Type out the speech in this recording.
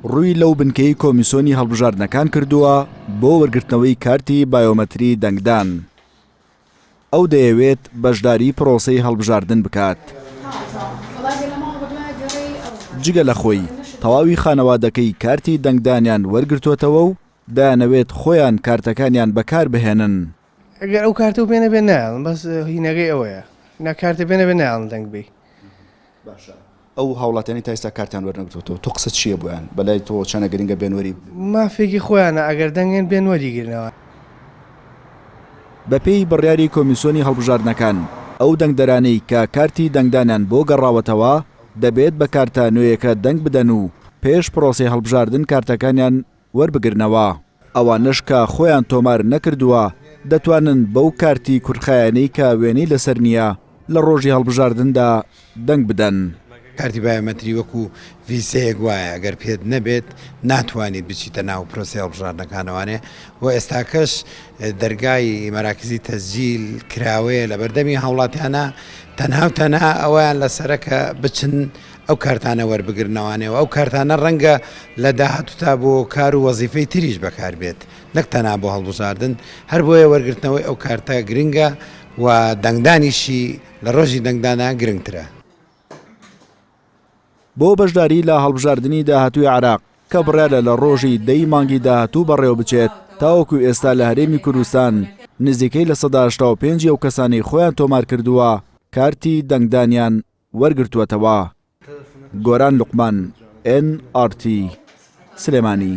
ڕووی لەو بنکەی کۆمیسیۆنی هەڵبژاردنەکان کردووە بۆ وەرگرتنەوەی کارتی بایۆمەتری دەنگدان. ئەو دەیەوێت بەشداری پرۆسەی هەڵبژاردن بکات. جگە لە خۆی تەواوی خانەوادەکەی کارتی دەنگدانیان وەرگرتووەتەوە و دایانەوێت خۆیان کارتەکانیان بەکار بهێنن. ئەگەر ئەو کارتە بێنە بێ ناڵن بەس هینەکەی ئەوەیە ناکارتە بێنە بێ ناڵن دەنگ بێ. باشە ئەو هاوڵاتیانی تا ئێستا کارتیان وەرنەگرتووە تۆ قسەت چییە بۆیان بەلای تۆ چەنە گرنگە بێنوەری مافێکی خۆیانە ئەگەر دەنگێن بێن وەریگرنەوە. بەپێی بڕیاری کۆمیسیۆنی هەڵبژاردنەکان ئەو دەنگدەرانەی کە کارتی دەنگدانیان بۆ گەڕاوەتەوە دەبێت بە کارتە نوێیەکە دەنگ بدەن و پێش پرۆسەی هەڵبژاردن کارتەکانیان وەربگرنەوە. ئەوانش کە خۆیان تۆمار نەکردووە دەتوانن بەو کارتی کورتخایانەی کە وێنەی لەسەر نییە لە ڕۆژی هەڵبژاردندا دەنگ بدەن. کارتی بایۆمەتری وەکو ڤیسەیەک وایە ئەگەر پێت نەبێت ناتوانیت بچیتە ناو پرۆسی هەڵبژاردنەکانەوانێ و ئێستاکەش دەرگای مەراکزی تەسجیل کراوەیە لە بەردەمی هاوڵاتیانە تەنها ئەویان لەسەرەکە بچن ئەو کارتانە وەربگرنەوانێ و ئەو کارتانە ڕەنگە لە داهاتووتا بۆ کار و وەزیفەی تریش بەکار بێت نەک تەنها بۆ هەڵبژاردن هەر بۆیە وەرگرتنەوەی ئەو کارتە گرنگە و دەنگدانیشی لە ڕۆژی دەنگدانە گرنگترە. بۆ بەشداری لە هەڵبژاردننی داهاتووی عراق کە بڕیارە لە ڕۆژی 10 مانگی داهاتوو بەڕێوە بچێت تاوەکو ئێستا لە هەرێمی کوردستان نزیکەی لە 85 ئەو کەسانی خۆیان تۆمار کردووە کارتی دەنگدانیان وەرگرتووەتەوە. گۆران لوقمان NRT سلێمانی.